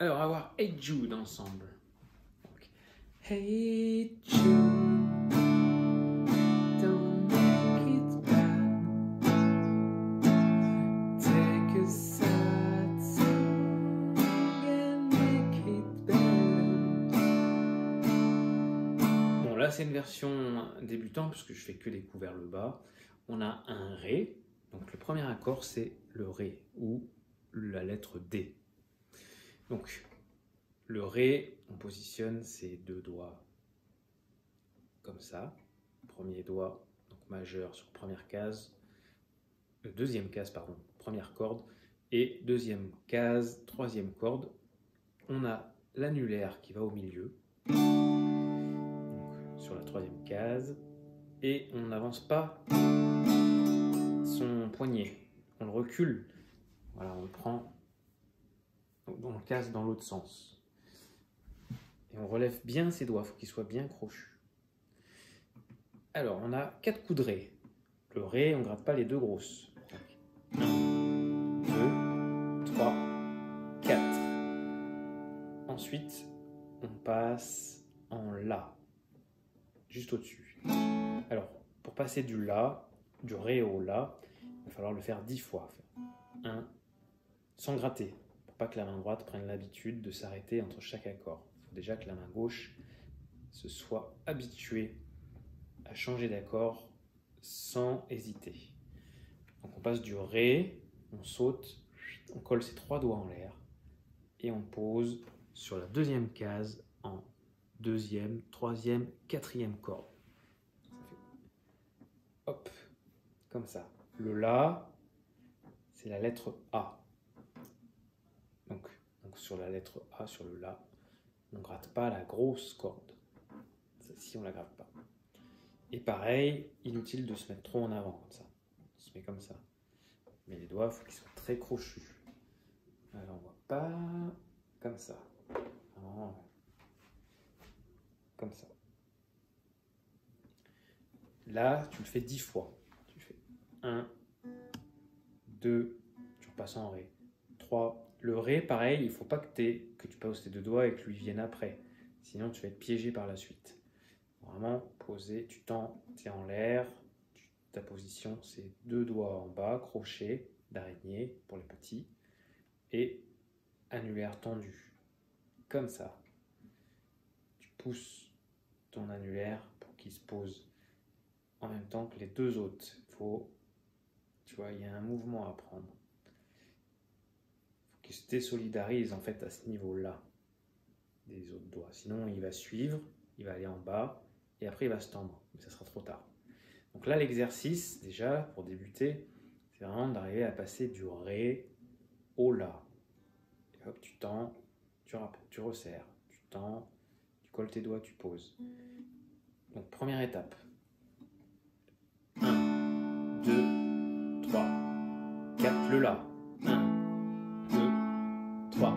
Alors, on va voir Hey Jude ensemble. Donc, Hey Jude, don't make it bad. Take a sad song and make it better. Bon, là, c'est une version débutant parce que je fais que des coups vers le bas. On a un Ré. Donc, le premier accord, c'est le Ré ou la lettre D. Donc, le Ré, on positionne ses deux doigts comme ça. Premier doigt, donc majeur sur première case, deuxième case, pardon, première corde, et deuxième case, troisième corde. On a l'annulaire qui va au milieu, donc sur la troisième case, et on n'avance pas son poignet, on le recule. Voilà, on le prend, on le casse dans l'autre sens. Et on relève bien ses doigts, il faut qu'ils soient bien crochus. Alors, on a 4 coups de Ré. Le Ré, on ne gratte pas les deux grosses. 1, 2, 3, 4. Ensuite, on passe en La, juste au-dessus. Alors, pour passer du La, du Ré au La, il va falloir le faire 10 fois. 1, sans gratter, pour pas que la main droite prenne l'habitude de s'arrêter entre chaque accord. Il faut déjà que la main gauche se soit habituée à changer d'accord sans hésiter. Donc on passe du Ré, on saute, on colle ses 3 doigts en l'air et on pose sur la deuxième case en deuxième, troisième, quatrième corde. Ça fait hop, comme ça. Le La, c'est la lettre A. Donc sur la lettre A, sur le La, on ne gratte pas la grosse corde. Celle-ci, on ne la gratte pas. Et pareil, inutile de se mettre trop en avant, comme ça. On se met comme ça. Mais les doigts, il faut qu'ils soient très crochus. Alors, on voit pas comme ça. Non. Comme ça. Là, tu le fais 10 fois. Tu fais 1, 2, tu repasses en Ré. 3. Le Ré, pareil, il ne faut pas que tu poses tes deux doigts et que lui vienne après. Sinon, tu vas être piégé par la suite. Vraiment, poser, tu tends, tu es en l'air. Ta position, c'est deux doigts en bas, crochet d'araignée pour les petits. Et annulaire tendu. Comme ça. Tu pousses ton annulaire pour qu'il se pose en même temps que les deux autres. Tu vois, il y a un mouvement à prendre. Il faut qu'il se désolidarise en fait à ce niveau-là des autres doigts. Sinon, il va suivre, il va aller en bas et après il va se tendre. Mais ça sera trop tard. Donc là, l'exercice, déjà, pour débuter, c'est vraiment d'arriver à passer du Ré au La. Et hop, tu tends, tu resserres, tu tends, tu colles tes doigts, tu poses. Donc, première étape. 1, 2, 3, 4, le La. 1, 2, 3,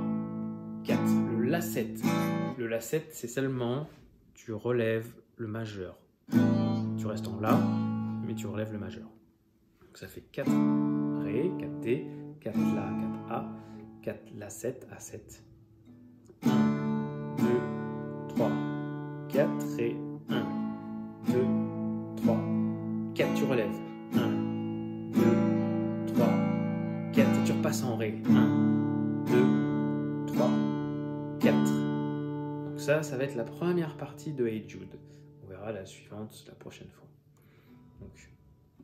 4. Le La7. Le La7, c'est seulement, tu relèves le majeur. Tu restes en La, mais tu relèves le majeur. Donc ça fait 4 Ré, 4 D, 4 La, 4 A, 4 La7, A7. 1, 2, 3, 4 Ré, 1, 2, 3, 4, tu relèves. 1, 2, 3, 4, et tu repasses en Ré. 1, 2, 3, 4. Donc ça va être la première partie de Hey Jude. On verra la suivante la prochaine fois. Donc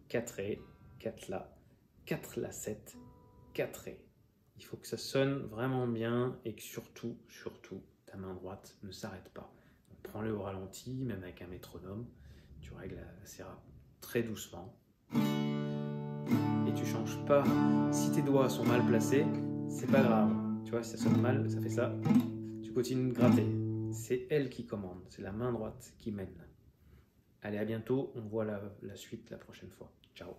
4 Ré, 4 La, 4 La7, 4 Ré. Il faut que ça sonne vraiment bien et que surtout, ta main droite ne s'arrête pas. Prends-le au ralenti, même avec un métronome. Tu règles assez très doucement. Et tu changes pas. Si tes doigts sont mal placés, c'est pas grave. Tu vois, si ça sonne mal, ça fait ça. Tu continues de gratter. C'est elle qui commande. C'est la main droite qui mène. Allez, à bientôt. On voit la suite la prochaine fois. Ciao.